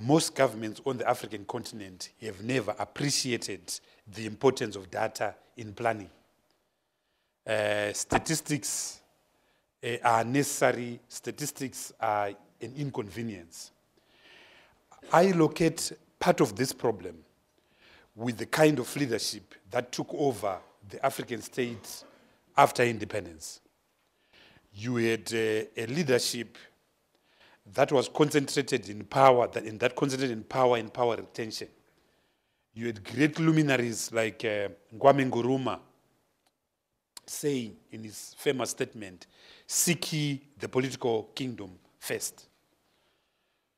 most governments on the African continent have never appreciated the importance of data in planning. Statistics are necessary, statistics are an inconvenience. I locate part of this problem with the kind of leadership that took over the African states after independence. You had a leadership that was concentrated in power, that concentrated in power and power retention. You had great luminaries like Kwame Nkrumah saying in his famous statement, "Seek ye the political kingdom first."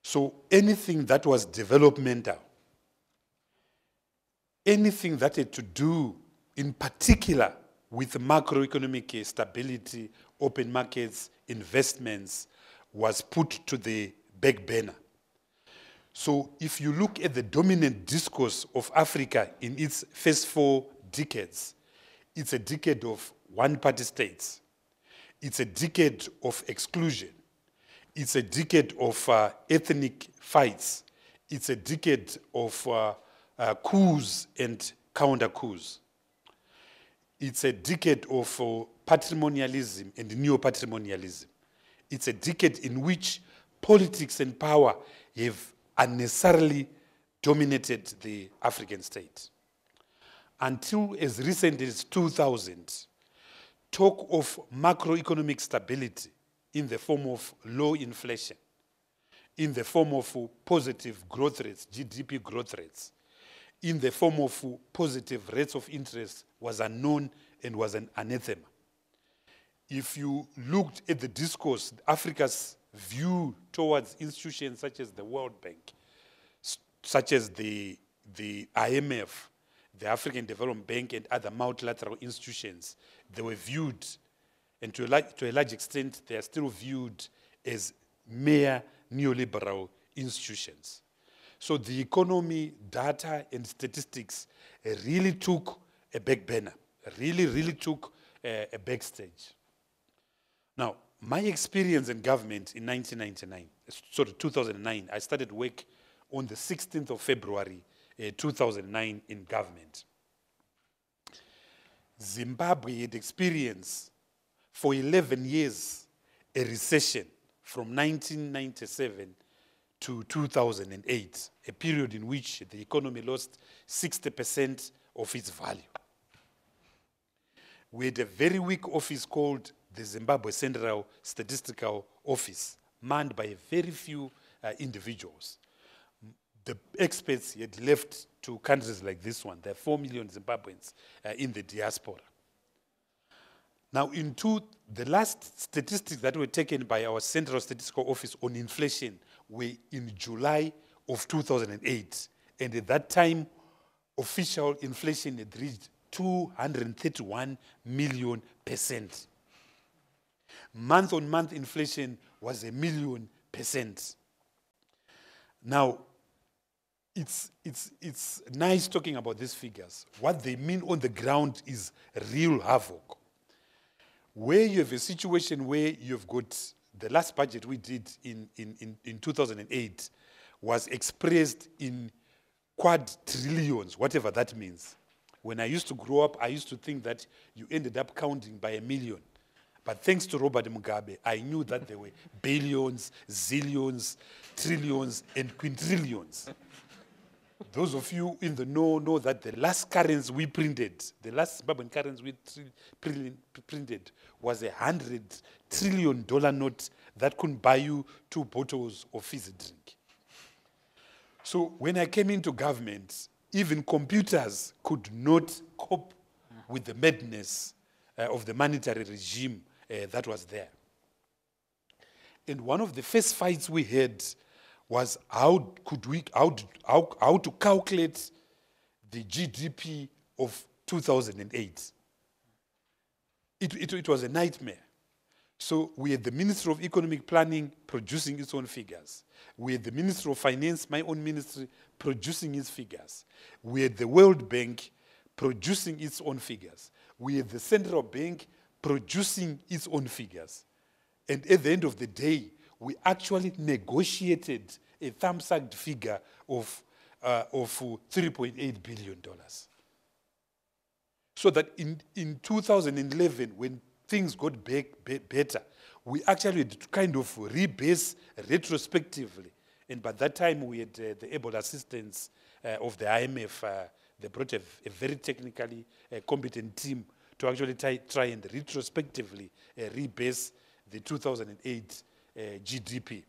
So anything that was developmental, anything that had to do in particular with macroeconomic stability, open markets, investments, was put to the back burner. So if you look at the dominant discourse of Africa in its first 4 decades, it's a decade of one-party states. It's a decade of exclusion. It's a decade of ethnic fights. It's a decade of coups and counter-coups. It's a decade of patrimonialism and neo-patrimonialism. It's a decade in which politics and power have unnecessarily dominated the African state. Until as recent as 2000, talk of macroeconomic stability in the form of low inflation, in the form of positive growth rates, GDP growth rates, in the form of positive rates of interest was unknown and was an anathema. If you looked at the discourse, Africa's view towards institutions such as the World Bank, such as the IMF, the African Development Bank, and other multilateral institutions, they were viewed, and to a large extent, they are still viewed as mere neoliberal institutions. So the economy, data, and statistics really took a back burner, really took a backstage. Now, my experience in government in 2009, I started work on the 16th of February, 2009 in government. Zimbabwe had experienced for 11 years a recession from 1997 to 2008, a period in which the economy lost 60% of its value. We had a very weak office called the Zimbabwe Central Statistical Office, manned by very few individuals. The experts had left to countries like this one. There are 4 million Zimbabweans in the diaspora. Now, the last statistics that were taken by our Central Statistical Office on inflation were in July of 2008. And at that time, official inflation had reached 231 million %. Month-on-month inflation was 1 million %. Now, it's nice talking about these figures. What they mean on the ground is real havoc. Where you have a situation where you've got the last budget we did in 2008 was expressed in quadrillions, whatever that means. When I used to grow up, I used to think that you ended up counting by 1 million. But thanks to Robert Mugabe, I knew that there were billions, zillions, trillions, and quintillions. Those of you in the know that the last currency we printed, the last Zimbabwean currency we printed was $100 trillion note that couldn't buy you 2 bottles of fizzy drink. So when I came into government, even computers could not cope with the madness of the monetary regime that was there. And one of the first fights we had was how to calculate the GDP of 2008. It was a nightmare. So we had the Ministry of Economic Planning producing its own figures. We had the Ministry of Finance, my own ministry, producing its figures. We had the World Bank producing its own figures. We had the Central Bank producing its own figures. And at the end of the day, we actually negotiated a thumb-sucked figure of $3.8 billion. So that in 2011, when things got better, we actually had to kind of rebase retrospectively. And by that time, we had the able assistance of the IMF. They brought a very technically competent team to actually try and retrospectively rebase the 2008 GDP.